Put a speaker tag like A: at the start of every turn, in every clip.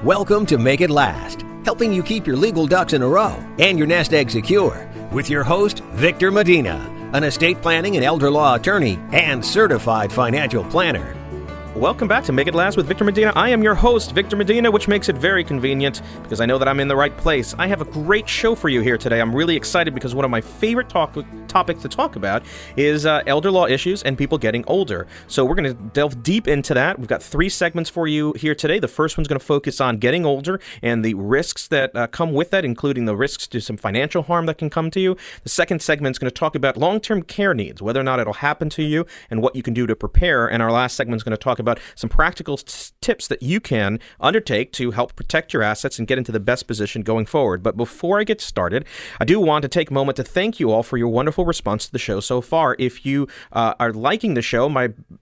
A: Welcome to Make It Last, helping you keep your legal ducks in a row and your nest egg secure, with your host, Victor Medina, an estate planning and elder law attorney and certified financial planner.
B: Welcome back to Make It Last with Victor Medina. I am your host, Victor Medina, which makes it very convenient because I know that I'm in the right place. I have a great show for you here today. I'm really excited because one of my favorite topics to talk about is elder law issues and people getting older. So we're going to delve deep into that. We've got 3 segments for you here today. The first one's going to focus on getting older and the risks that come with that, including the risks to some financial harm that can come to you. The second segment is going to talk about long-term care needs, whether or not it'll happen to you and what you can do to prepare. And our last segment is going to talk about some practical tips that you can undertake to help protect your assets and get into the best position going forward. But before I get started, I do want to take a moment to thank you all for your wonderful response to the show so far. If you are liking the show,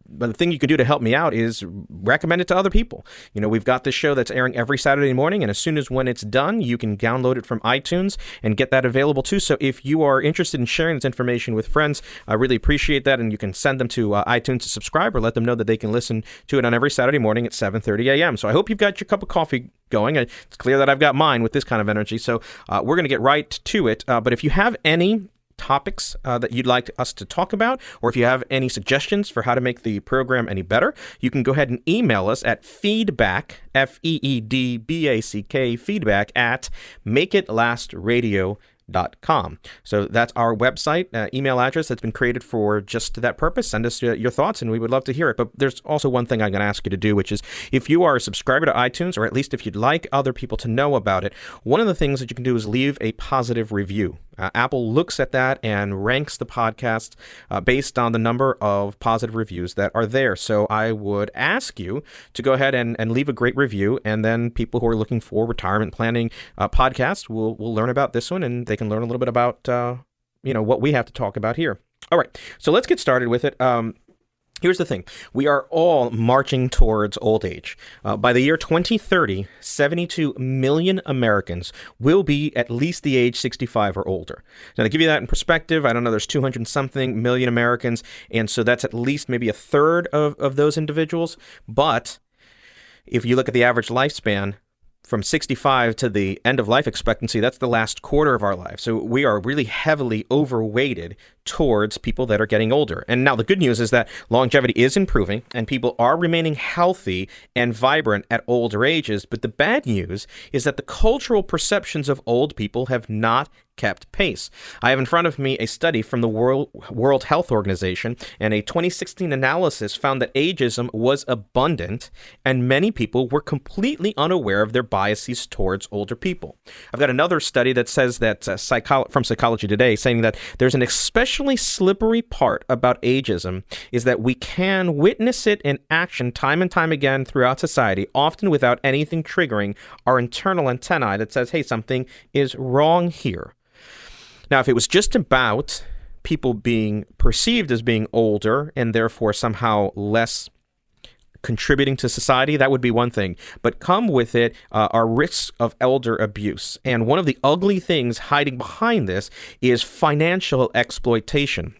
B: the thing you can do to help me out is recommend it to other people. You know, we've got this show that's airing every Saturday morning, and as soon as when it's done, you can download it from iTunes and get that available too. So if you are interested in sharing this information with friends, I really appreciate that, and you can send them to iTunes to subscribe or let them know that they can listen to it on every Saturday morning at 7:30 a.m. So I hope you've got your cup of coffee going. It's clear that I've got mine with this kind of energy. So we're going to get right to it. But if you have any topics that you'd like us to talk about, or if you have any suggestions for how to make the program any better, you can go ahead and email us at feedback, F-E-E-D-B-A-C-K, feedback at makeitlastradio.com. So that's our website, email address that's been created for just that purpose. Send us your thoughts, and we would love to hear it. But there's also one thing I'm going to ask you to do, which is if you are a subscriber to iTunes, or at least if you'd like other people to know about it, one of the things that you can do is leave a positive review. Apple looks at that and ranks the podcast based on the number of positive reviews that are there. So I would ask you to go ahead and leave a great review, and then people who are looking for retirement planning podcasts will learn about this one, and they can learn a little bit about what we have to talk about here. All right, so let's get started with it. Here's the thing. We are all marching towards old age. By the year 2030, 72 million Americans will be at least the age 65 or older. Now, to give you that in perspective, I don't know, there's 200-something million Americans, and so that's at least maybe a third of those individuals. But if you look at the average lifespan, from 65 to the end of life expectancy, that's the last quarter of our life. So we are really heavily overweighted towards people that are getting older. And now the good news is that longevity is improving and people are remaining healthy and vibrant at older ages. But the bad news is that the cultural perceptions of old people have not kept pace. I have in front of me a study from the World Health Organization, and a 2016 analysis found that ageism was abundant and many people were completely unaware of their biases towards older people. I've got another study that says that from Psychology Today, saying that there's an especially slippery part about ageism is that we can witness it in action time and time again throughout society, often without anything triggering our internal antennae that says, hey, something is wrong here. Now, if it was just about people being perceived as being older and therefore somehow less contributing to society, that would be one thing. But come with it are risks of elder abuse. And one of the ugly things hiding behind this is financial exploitation.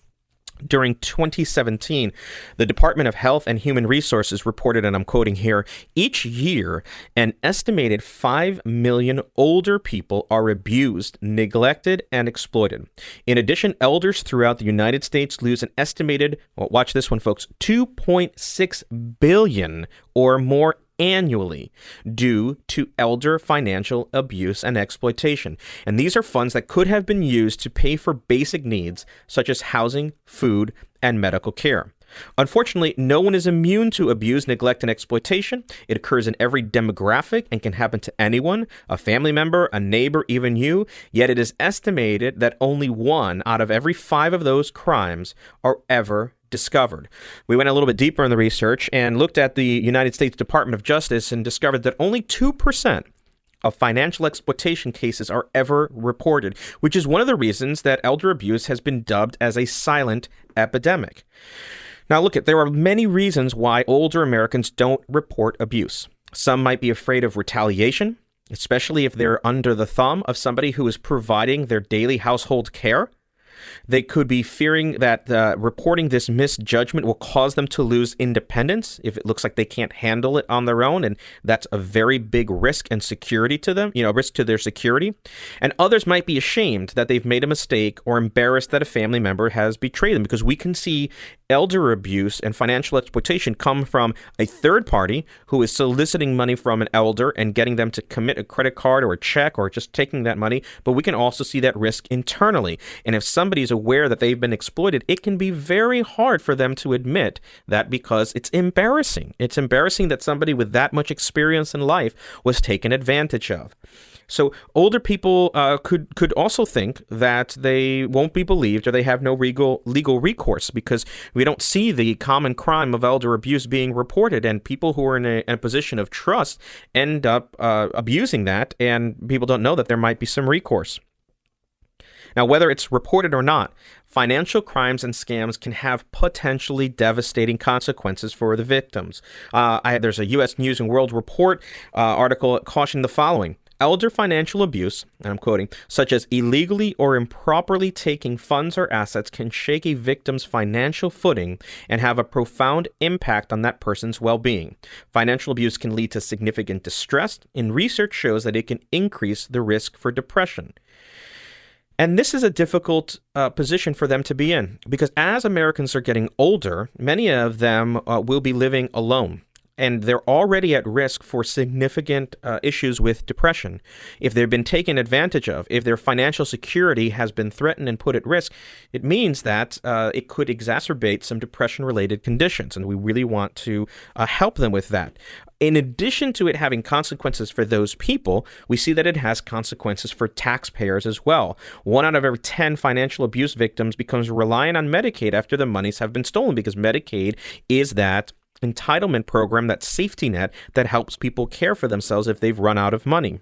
B: During 2017, the Department of Health and Human Resources reported, and I'm quoting here, each year, an estimated 5 million older people are abused, neglected, and exploited. In addition, elders throughout the United States lose an estimated, well, watch this one, folks, $2.6 billion or more annually due to elder financial abuse and exploitation. And these are funds that could have been used to pay for basic needs such as housing, food, and medical care. Unfortunately, no one is immune to abuse, neglect, and exploitation. It occurs in every demographic and can happen to anyone, a family member, a neighbor, even you. Yet it is estimated that only 1 out of every 5 of those crimes are ever discovered. We went a little bit deeper in the research and looked at the United States Department of Justice and discovered that only 2% of financial exploitation cases are ever reported, which is one of the reasons that elder abuse has been dubbed as a silent epidemic. Now, there are many reasons why older Americans don't report abuse. Some might be afraid of retaliation, especially if they're under the thumb of somebody who is providing their daily household care. They could be fearing that reporting this misjudgment will cause them to lose independence if it looks like they can't handle it on their own, and that's a very big risk and security to them, risk to their security. And others might be ashamed that they've made a mistake or embarrassed that a family member has betrayed them, because we can see elder abuse and financial exploitation come from a third party who is soliciting money from an elder and getting them to commit a credit card or a check or just taking that money. But we can also see that risk internally. And if somebody is aware that they've been exploited, it can be very hard for them to admit that, because it's embarrassing. It's embarrassing that somebody with that much experience in life was taken advantage of. So older people could also think that they won't be believed or they have no legal recourse, because we don't see the common crime of elder abuse being reported, and people who are in a position of trust end up abusing that, and people don't know that there might be some recourse. Now, whether it's reported or not, financial crimes and scams can have potentially devastating consequences for the victims. There's a U.S. News and World Report article cautioning the following. Elder financial abuse, and I'm quoting, such as illegally or improperly taking funds or assets, can shake a victim's financial footing and have a profound impact on that person's well-being. Financial abuse can lead to significant distress, and research shows that it can increase the risk for depression. And this is a difficult position for them to be in, because as Americans are getting older, many of them will be living alone. And they're already at risk for significant issues with depression. If they've been taken advantage of, if their financial security has been threatened and put at risk, it means that it could exacerbate some depression-related conditions, and we really want to help them with that. In addition to it having consequences for those people, we see that it has consequences for taxpayers as well. 1 out of every 10 financial abuse victims becomes reliant on Medicaid after the monies have been stolen, because Medicaid is that entitlement program, that safety net that helps people care for themselves if they've run out of money.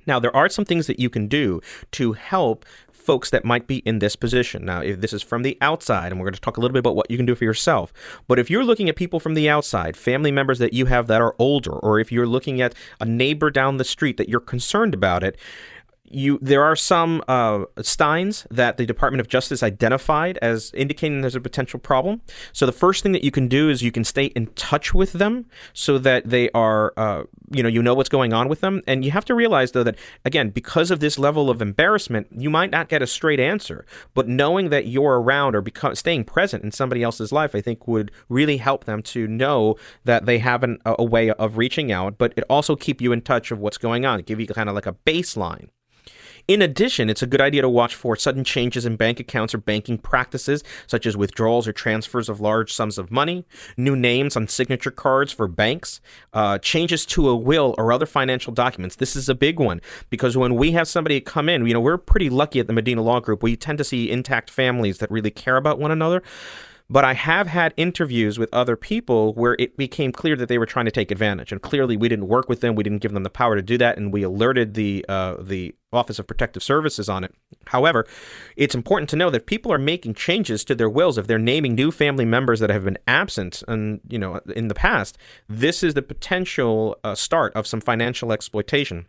B: Now, there are some things that you can do to help folks that might be in this position. Now, if this is from the outside, and we're going to talk a little bit about what you can do for yourself, but if you're looking at people from the outside, family members that you have that are older, or if you're looking at a neighbor down the street that you're concerned about it, there are some signs that the Department of Justice identified as indicating there's a potential problem. So the first thing that you can do is you can stay in touch with them so that they are, you know what's going on with them. And you have to realize, though, that, again, because of this level of embarrassment, you might not get a straight answer. But knowing that you're around or staying present in somebody else's life, I think, would really help them to know that they have a way of reaching out, but it also keep you in touch of what's going on, give you kind of like a baseline. In addition, it's a good idea to watch for sudden changes in bank accounts or banking practices, such as withdrawals or transfers of large sums of money, new names on signature cards for banks, changes to a will or other financial documents. This is a big one, because when we have somebody come in, we're pretty lucky at the Medina Law Group. We tend to see intact families that really care about one another. But I have had interviews with other people where it became clear that they were trying to take advantage. And clearly we didn't work with them. We didn't give them the power to do that. And we alerted the Office of Protective Services on it. However, it's important to know that people are making changes to their wills. If they're naming new family members that have been absent and, in the past, this is the potential start of some financial exploitation.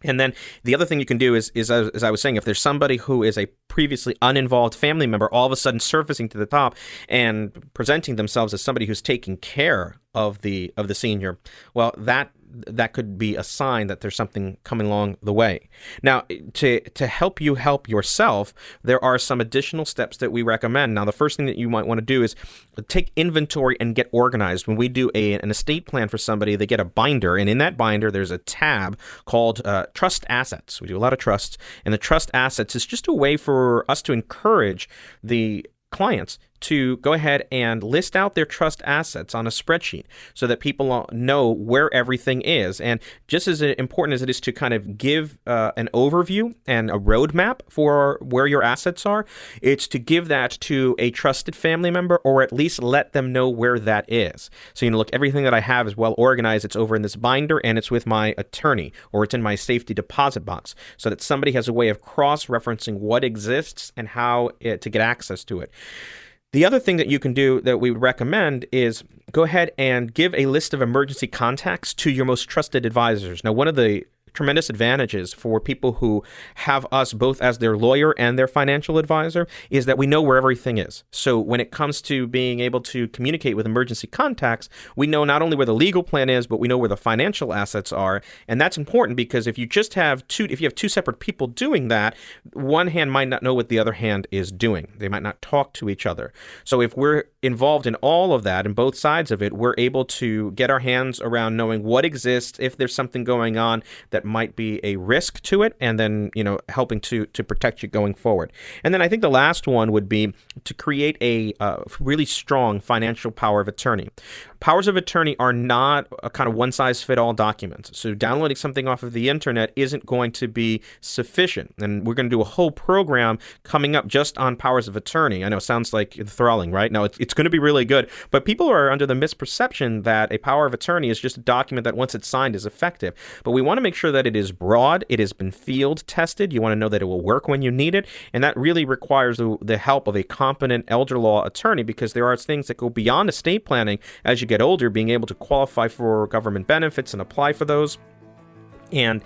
B: And then the other thing you can do is as I was saying, if there's somebody who is a previously uninvolved family member all of a sudden surfacing to the top and presenting themselves as somebody who's taking care of the senior, well, that could be a sign that there's something coming along the way. Now, to help you help yourself, there are some additional steps that we recommend. Now, the first thing that you might want to do is take inventory and get organized. When we do an estate plan for somebody, they get a binder, and in that binder, there's a tab called Trust Assets. We do a lot of trusts, and the Trust Assets is just a way for us to encourage the clients to go ahead and list out their trust assets on a spreadsheet so that people know where everything is. And just as important as it is to kind of give an overview and a roadmap for where your assets are, it's to give that to a trusted family member, or at least let them know where that is. So, look, everything that I have is well organized. It's over in this binder, and it's with my attorney, or it's in my safety deposit box, so that somebody has a way of cross-referencing what exists and how to get access to it. The other thing that you can do that we would recommend is go ahead and give a list of emergency contacts to your most trusted advisors. Now, one of the tremendous advantages for people who have us both as their lawyer and their financial advisor is that we know where everything is. So when it comes to being able to communicate with emergency contacts, we know not only where the legal plan is, but we know where the financial assets are. And that's important because if you have two separate people doing that, one hand might not know what the other hand is doing. They might not talk to each other. So if we're involved in all of that and both sides of it, we're able to get our hands around knowing what exists, if there's something going on that might be a risk to it, and then, helping to protect you going forward. And then I think the last one would be to create a really strong financial power of attorney. Powers of attorney are not a kind of one-size-fit-all documents. So downloading something off of the internet isn't going to be sufficient. And we're going to do a whole program coming up just on powers of attorney. I know it sounds like enthralling, right? No, it's going to be really good. But people are under the misperception that a power of attorney is just a document that once it's signed is effective. But we want to make sure that it is broad, it has been field tested. You want to know that it will work when you need it. And that really requires the help of a competent elder law attorney, because there are things that go beyond estate planning as you get older, being able to qualify for government benefits and apply for those. And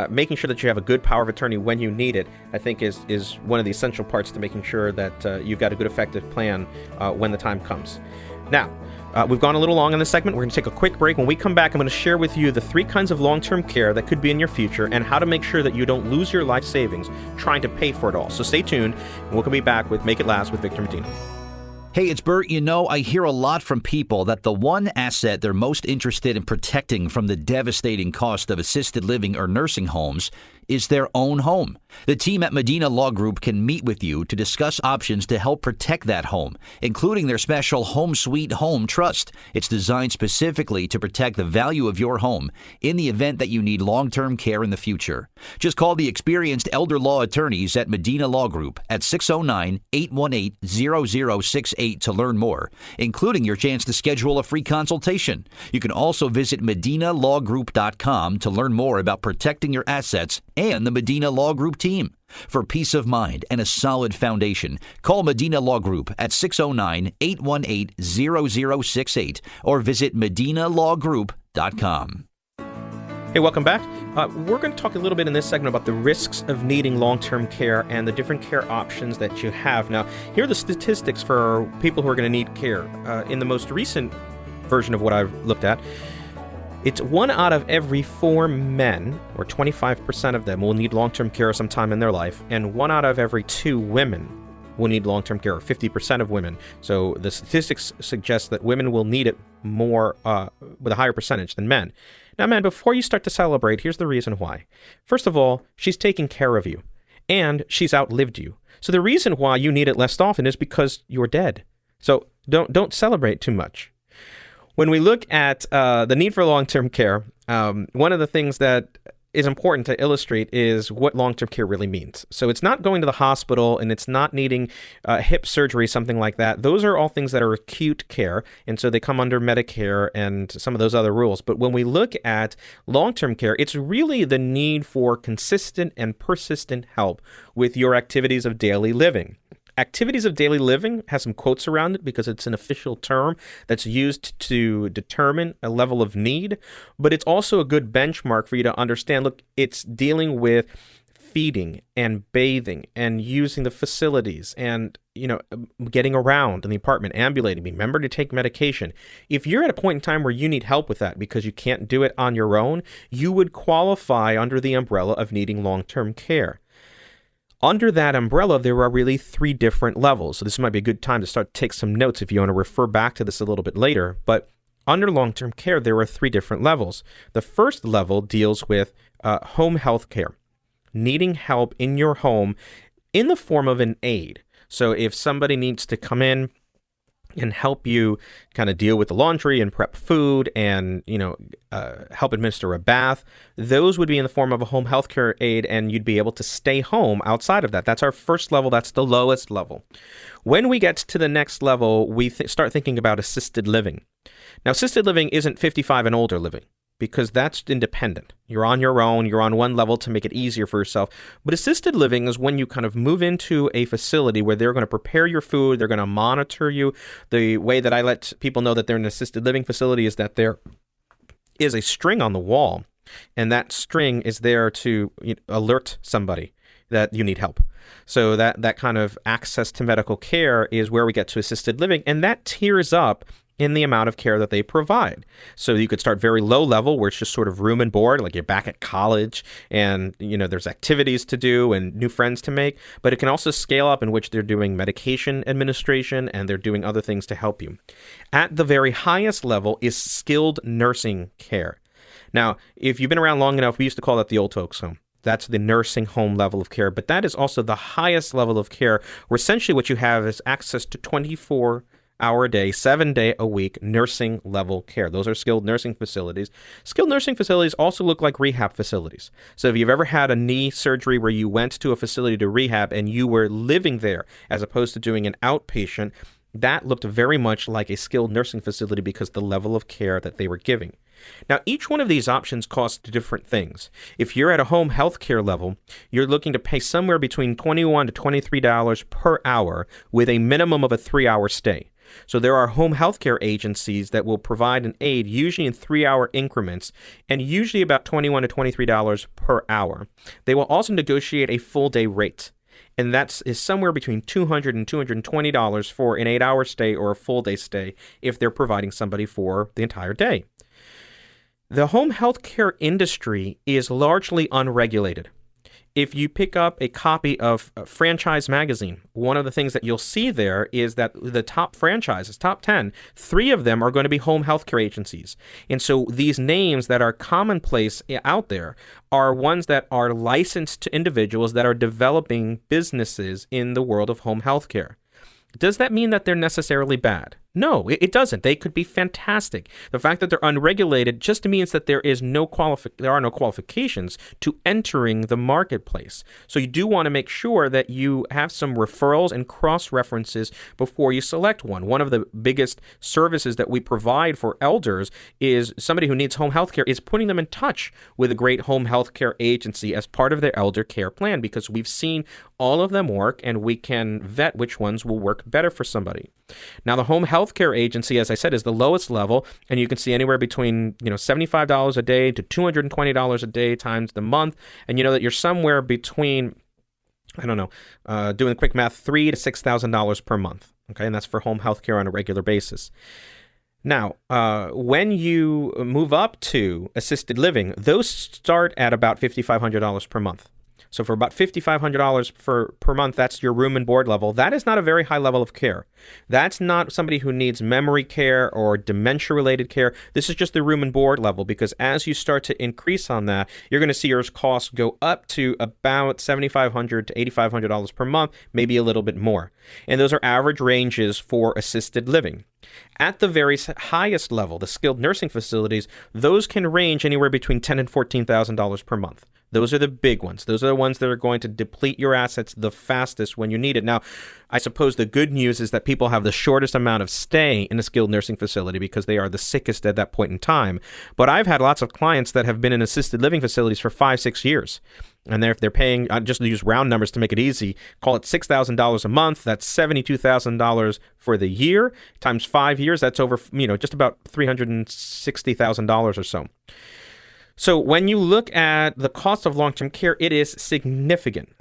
B: making sure that you have a good power of attorney when you need it, I think is one of the essential parts to making sure that you've got a good, effective plan when the time comes. Now, we've gone a little long in this segment. We're going to take a quick break. When we come back, I'm going to share with you the 3 kinds of long-term care that could be in your future and how to make sure that you don't lose your life savings trying to pay for it all. So stay tuned, and we'll be back with Make It Last with Victor Medina.
C: Hey, it's Bert. I hear a lot from people that the one asset they're most interested in protecting from the devastating cost of assisted living or nursing homes is their own home. The team at Medina Law Group can meet with you to discuss options to help protect that home, including their special Home Sweet Home Trust. It's designed specifically to protect the value of your home in the event that you need long-term care in the future. Just call the experienced elder law attorneys at Medina Law Group at 609-818-0068 to learn more, including your chance to schedule a free consultation. You can also visit MedinaLawGroup.com to learn more about protecting your assets and the Medina Law Group team. For peace of mind and a solid foundation, call Medina Law Group at 609-818-0068 or visit MedinaLawGroup.com.
B: Hey, welcome back. We're going to talk a little bit in this segment about the risks of needing long-term care and the different care options that you have. Now, here are the statistics for people who are going to need care. In the most recent version of what I've looked at, it's 1 out of every 4 men, or 25% of them, will need long-term care sometime in their life, and 1 out of every 2 women will need long-term care, or 50% of women. So the statistics suggest that women will need it more, with a higher percentage than men. Now, man, before you start to celebrate, here's the reason why. First of all, she's taking care of you, and she's outlived you. So the reason why you need it less often is because you're dead. So don't celebrate too much. When we look at the need for long-term care, one of the things that is important to illustrate is what long-term care really means. So it's not going to the hospital, and it's not needing hip surgery, something like that. Those are all things that are acute care, and so they come under Medicare and some of those other rules. But when we look at long-term care, it's really the need for consistent and persistent help with your activities of daily living. Activities of daily living has some quotes around it because it's an official term that's used to determine a level of need, but it's also a good benchmark for you to understand, look, it's dealing with feeding and bathing and using the facilities and, getting around in the apartment, ambulating, remember to take medication. If you're at a point in time where you need help with that because you can't do it on your own, you would qualify under the umbrella of needing long-term care. Under that umbrella, there are really 3 different levels. So this might be a good time to start to take some notes if you want to refer back to this a little bit later. But under long-term care, there are 3 different levels. The first level deals with home health care, needing help in your home in the form of an aid. So if somebody needs to come in and help you kind of deal with the laundry and prep food and, help administer a bath, those would be in the form of a home health care aid, and you'd be able to stay home outside of that. That's our first level. That's the lowest level. When we get to the next level, we start thinking about assisted living. Now, assisted living isn't 55 and older living, because that's independent. You're on your own. You're on one level to make it easier for yourself. But assisted living is when you kind of move into a facility where they're going to prepare your food. They're going to monitor you. The way that I let people know that they're in an assisted living facility is that there is a string on the wall And that string is there to alert somebody that you need help. So that kind of access to medical care is where we get to assisted living, and that tiers up in the amount of care that they provide. So you could start very low level, where it's just sort of room and board, like you're back at college and, there's activities to do and new friends to make. But it can also scale up in which they're doing medication administration and they're doing other things to help you. At the very highest level is skilled nursing care. Now, if you've been around long enough, we used to call that the old folks home. That's the nursing home level of care. But that is also the highest level of care, where essentially what you have is access to 24-hour a day, 7-day-a-week nursing level care. Those are skilled nursing facilities. Skilled nursing facilities also look like rehab facilities. So if you've ever had a knee surgery where you went to a facility to rehab and you were living there as opposed to doing an outpatient, that looked very much like a skilled nursing facility because the level of care that they were giving. Now, each one of these options costs different things. If you're at a home health care level, you're looking to pay somewhere between $21 to $23 per hour with a minimum of a 3-hour stay. So there are home health care agencies that will provide an aid, usually in 3-hour increments, and usually about $21 to $23 per hour. They will also negotiate a full-day rate, and that is somewhere between $200 and $220 for an 8-hour stay or a full-day stay if they're providing somebody for the entire day. The home health care industry is largely unregulated. If you pick up a copy of Franchise Magazine, one of the things that you'll see there is that the top franchises, top 10, 3 of them are going to be home health care agencies. And so these names that are commonplace out there are ones that are licensed to individuals that are developing businesses in the world of home health care. Does that mean that they're necessarily bad? No, it doesn't. They could be fantastic. The fact that they're unregulated just means that there are no qualifications to entering the marketplace. So you do want to make sure that you have some referrals and cross-references before you select one. One of the biggest services that we provide for elders is somebody who needs home health care is putting them in touch with a great home health care agency as part of their elder care plan, because we've seen all of them work and we can vet which ones will work better for somebody. Now, the home health care agency, as I said, is the lowest level, and you can see anywhere between $75 a day to $220 a day times the month, and you know that you're somewhere between, doing the quick math, $3,000 to $6,000 per month. Okay, and that's for home health care on a regular basis. Now, when you move up to assisted living, those start at about $5,500 per month. So for about $5,500 per month, that's your room and board level. That is not a very high level of care. That's not somebody who needs memory care or dementia-related care. This is just the room and board level, because as you start to increase on that, you're going to see your costs go up to about $7,500 to $8,500 per month, maybe a little bit more. And those are average ranges for assisted living. At the very highest level, the skilled nursing facilities, those can range anywhere between $10,000 and $14,000 per month. Those are the big ones. Those are the ones that are going to deplete your assets the fastest when you need it. Now, I suppose the good news is that people have the shortest amount of stay in a skilled nursing facility because they are the sickest at that point in time. But I've had lots of clients that have been in assisted living facilities for 5-6 years. And if they're paying, just to use round numbers to make it easy, call it $6,000 a month. That's $72,000 for the year. Times 5 years, that's over, just about $360,000 or so. So when you look at the cost of long-term care, it is significant.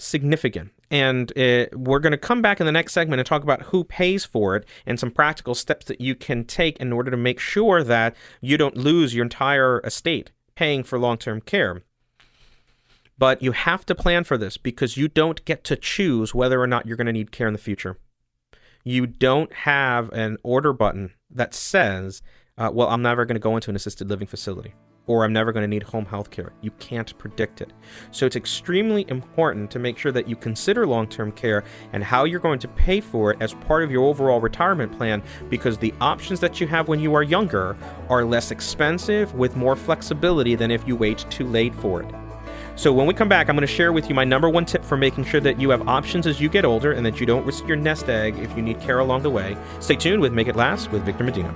B: And we're going to come back in the next segment and talk about who pays for it and some practical steps that you can take in order to make sure that you don't lose your entire estate paying for long-term care. But you have to plan for this, because you don't get to choose whether or not you're going to need care in the future. You don't have an order button that says, I'm never going to go into an assisted living facility, or I'm never going to need home health care. You can't predict it. So it's extremely important to make sure that you consider long-term care and how you're going to pay for it as part of your overall retirement plan, because the options that you have when you are younger are less expensive with more flexibility than if you wait too late for it. So when we come back, I'm going to share with you my number one tip for making sure that you have options as you get older and that you don't risk your nest egg if you need care along the way. Stay tuned with Make It Last with Victor Medina.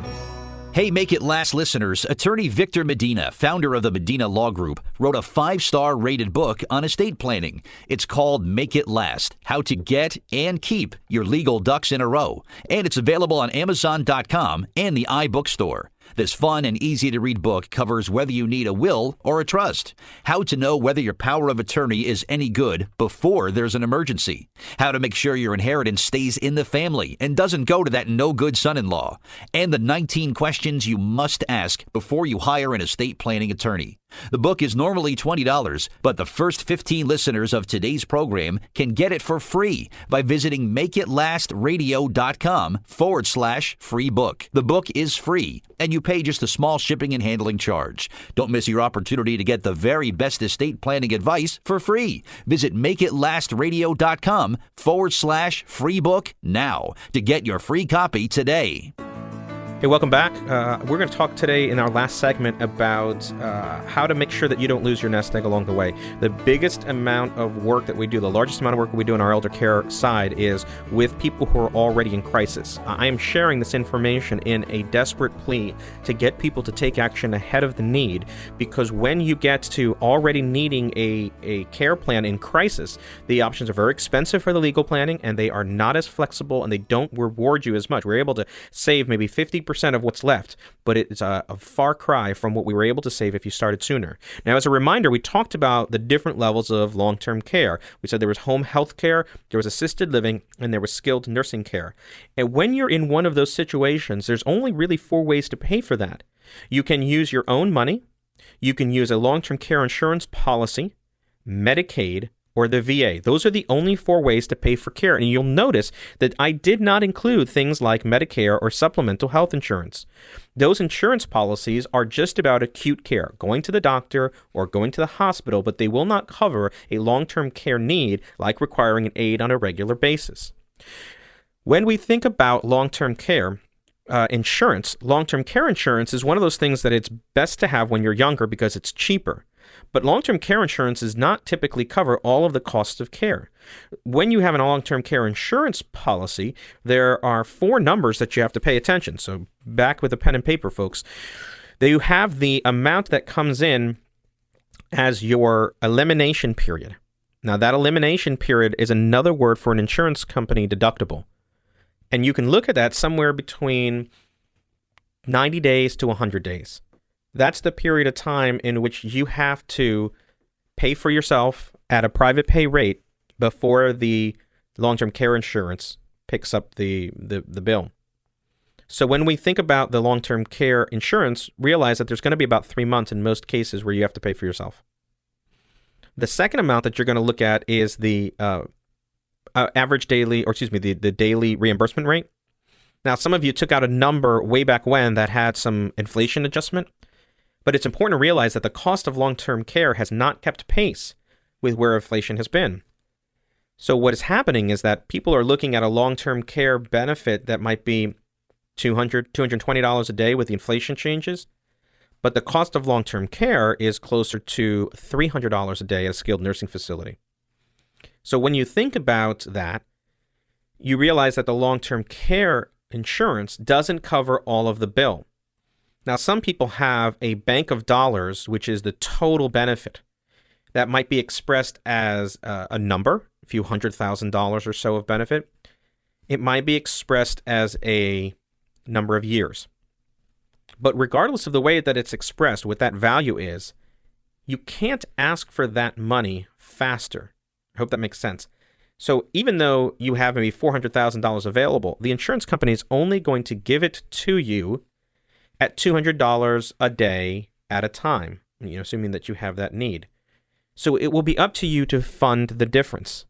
C: Hey, Make It Last listeners, attorney Victor Medina, founder of the Medina Law Group, wrote a 5-star rated book on estate planning. It's called Make It Last, How to Get and Keep Your Legal Ducks in a Row. And it's available on Amazon.com and the iBookstore. This fun and easy-to-read book covers whether you need a will or a trust, how to know whether your power of attorney is any good before there's an emergency, how to make sure your inheritance stays in the family and doesn't go to that no-good son-in-law, and the 19 questions you must ask before you hire an estate planning attorney. The book is normally $20, but the first 15 listeners of today's program can get it for free by visiting makeitlastradio.com/free book. The book is free, and you pay just a small shipping and handling charge. Don't miss your opportunity to get the very best estate planning advice for free. Visit makeitlastradio.com/free book now to get your free copy today.
B: Hey, welcome back. We're going to talk today in our last segment about how to make sure that you don't lose your nest egg along the way. The biggest amount of work that we do, the largest amount of work we do in our elder care side is with people who are already in crisis. I am sharing this information in a desperate plea to get people to take action ahead of the need, because when you get to already needing a care plan in crisis, the options are very expensive for the legal planning, and they are not as flexible, and they don't reward you as much. We're able to save maybe 50% of what's left, but it's a far cry from what we were able to save if you started sooner. Now, as a reminder, we talked about the different levels of long-term care. We said there was home health care, there was assisted living, and there was skilled nursing care. And when you're in one of those situations, there's only really 4 ways to pay for that. You can use your own money, you can use a long-term care insurance policy, Medicaid, or the VA. Those are the only 4 ways to pay for care. And you'll notice that I did not include things like Medicare or supplemental health insurance. Those insurance policies are just about acute care, going to the doctor or going to the hospital, but they will not cover a long-term care need like requiring an aid on a regular basis. When we think about long-term care insurance, long-term care insurance is one of those things that it's best to have when you're younger because it's cheaper. But long-term care insurance does not typically cover all of the costs of care. When you have a long-term care insurance policy, there are 4 numbers that you have to pay attention. So back with a pen and paper, folks. You have the amount that comes in as your elimination period. Now, that elimination period is another word for an insurance company deductible. And you can look at that somewhere between 90 days to 100 days. That's the period of time in which you have to pay for yourself at a private pay rate before the long-term care insurance picks up the bill. So when we think about the long-term care insurance, realize that there's going to be about 3 months in most cases where you have to pay for yourself. The second amount that you're going to look at is the average daily, the daily reimbursement rate. Now, some of you took out a number way back when that had some inflation adjustment. But it's important to realize that the cost of long-term care has not kept pace with where inflation has been. So what is happening is that people are looking at a long-term care benefit that might be $200, $220 a day with the inflation changes, but the cost of long-term care is closer to $300 a day at a skilled nursing facility. So when you think about that, you realize that the long-term care insurance doesn't cover all of the bill. Now, some people have a bank of dollars, which is the total benefit. That might be expressed as a number, a few $100,000 or so of benefit. It might be expressed as a number of years. But regardless of the way that it's expressed, what that value is, you can't ask for that money faster. I hope that makes sense. So even though you have maybe $400,000 available, the insurance company is only going to give it to you at $200 a day at a time, assuming that you have that need. So it will be up to you to fund the difference.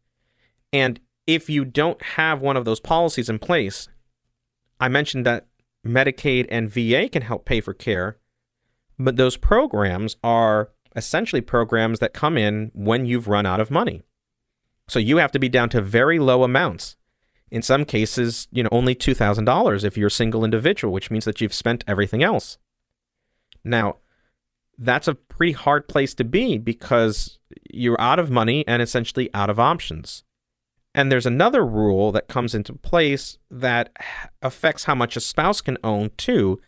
B: And if you don't have one of those policies in place, I mentioned that Medicaid and VA can help pay for care, but those programs are essentially programs that come in when you've run out of money. So you have to be down to very low amounts. In some cases, only $2,000 if you're a single individual, which means that you've spent everything else. Now, that's a pretty hard place to be because you're out of money and essentially out of options. And there's another rule that comes into place that affects how much a spouse can own too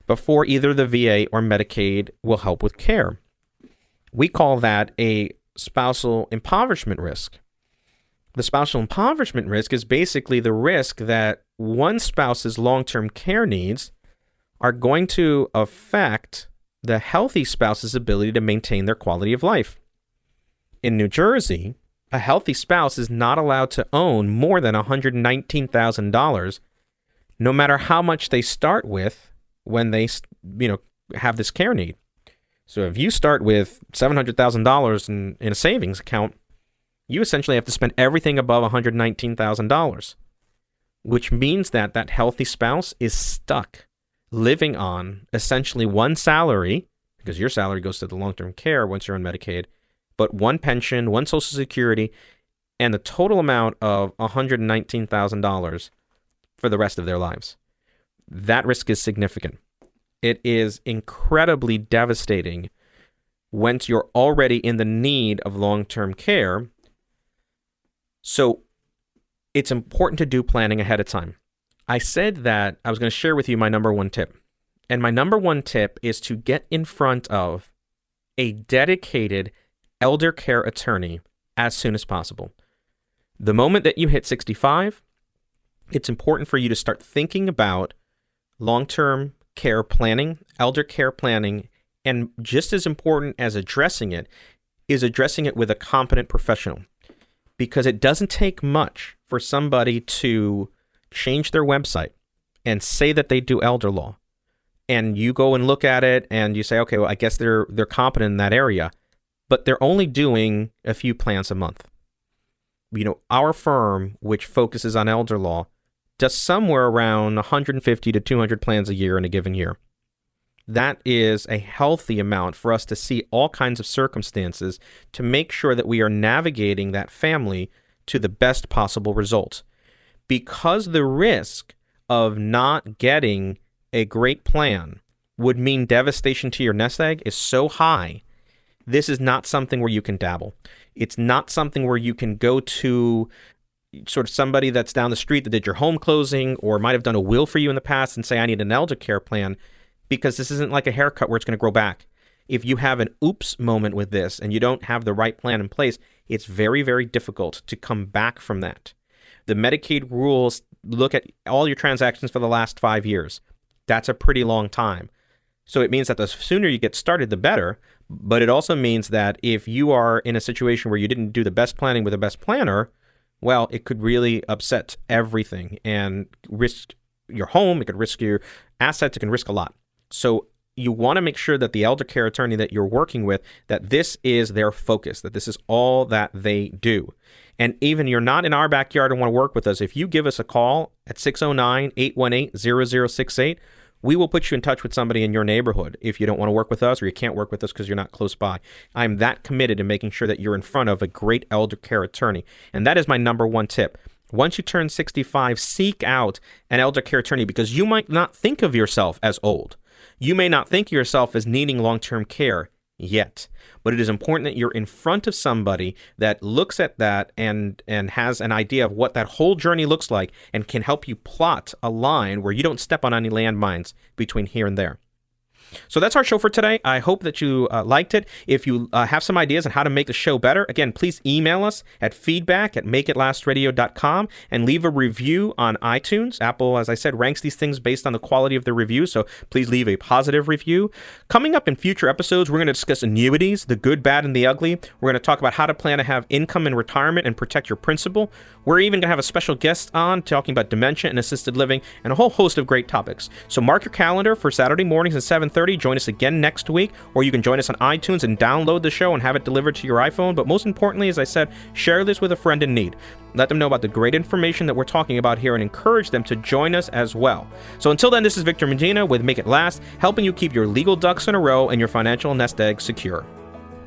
B: before either the VA or Medicaid will help with care. We call that a spousal impoverishment risk. The spousal impoverishment risk is basically the risk that one spouse's long-term care needs are going to affect the healthy spouse's ability to maintain their quality of life. In New Jersey, a healthy spouse is not allowed to own more than $119,000, no matter how much they start with when they, have this care need. So if you start with $700,000 in a savings account, you essentially have to spend everything above $119,000, which means that that healthy spouse is stuck living on essentially one salary, because your salary goes to the long-term care once you're on Medicaid, but one pension, one Social Security, and the total amount of $119,000 for the rest of their lives. That risk is significant. It is incredibly devastating once you're already in the need of long-term care. So it's important to do planning ahead of time. I said that I was going to share with you my number one tip. And my number one tip is to get in front of a dedicated elder care attorney as soon as possible. The moment that you hit 65, it's important for you to start thinking about long-term care planning, elder care planning, and just as important as addressing it is addressing it with a competent professional. Because it doesn't take much for somebody to change their website and say that they do elder law. And you go and look at it and you say, okay, well, I guess they're competent in that area, but they're only doing a few plans a month. Our firm, which focuses on elder law, does somewhere around 150 to 200 plans a year in a given year. That is a healthy amount for us to see all kinds of circumstances to make sure that we are navigating that family to the best possible results. Because the risk of not getting a great plan would mean devastation to your nest egg is so high, this is not something where you can dabble. It's not something where you can go to sort of somebody that's down the street that did your home closing or might have done a will for you in the past and say, I need an elder care plan, because this isn't like a haircut where it's going to grow back. If you have an oops moment with this and you don't have the right plan in place, it's very, very difficult to come back from that. The Medicaid rules look at all your transactions for the last 5 years. That's a pretty long time. So it means that the sooner you get started, the better. But it also means that if you are in a situation where you didn't do the best planning with the best planner, well, it could really upset everything and risk your home. It could risk your assets. It can risk a lot. So you want to make sure that the elder care attorney that you're working with, that this is their focus, that this is all that they do. And even you're not in our backyard and want to work with us, if you give us a call at 609-818-0068, we will put you in touch with somebody in your neighborhood if you don't want to work with us or you can't work with us because you're not close by. I'm that committed to making sure that you're in front of a great elder care attorney. And that is my number one tip. Once you turn 65, seek out an elder care attorney because you might not think of yourself as old. You may not think of yourself as needing long-term care yet, but it is important that you're in front of somebody that looks at that and has an idea of what that whole journey looks like and can help you plot a line where you don't step on any landmines between here and there. So that's our show for today. I hope that you liked it. If you have some ideas on how to make the show better, again, please email us at feedback@makeitlastradio.com and leave a review on iTunes. Apple, as I said, ranks these things based on the quality of the review, so please leave a positive review. Coming up in future episodes, we're going to discuss annuities, the good, bad, and the ugly. We're going to talk about how to plan to have income in retirement and protect your principal. We're even going to have a special guest on talking about dementia and assisted living and a whole host of great topics. So mark your calendar for Saturday mornings at 7:30. Join us again next week, or you can join us on iTunes and download the show and have it delivered to your iPhone. But most importantly, as I said, share this with a friend in need. Let them know about the great information that we're talking about here and encourage them to join us as well. So until then, this is Victor Medina with Make It Last, helping you keep your legal ducks in a row and your financial nest egg secure.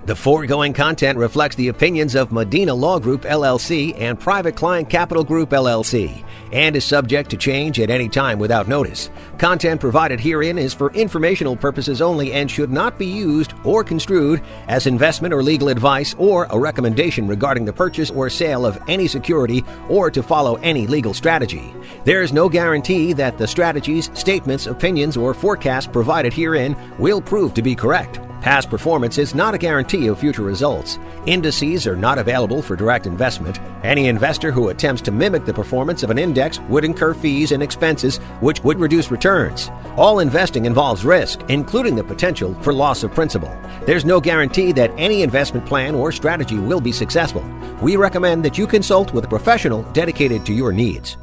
A: The foregoing content reflects the opinions of Medina Law Group, LLC and Private Client Capital Group, LLC, and is subject to change at any time without notice. Content provided herein is for informational purposes only and should not be used or construed as investment or legal advice or a recommendation regarding the purchase or sale of any security or to follow any legal strategy. There is no guarantee that the strategies, statements, opinions, or forecasts provided herein will prove to be correct. Past performance is not a guarantee of future results. Indices are not available for direct investment. Any investor who attempts to mimic the performance of an index would incur fees and expenses which would reduce returns. All investing involves risk, including the potential for loss of principal. There's no guarantee that any investment plan or strategy will be successful. We recommend that you consult with a professional dedicated to your needs.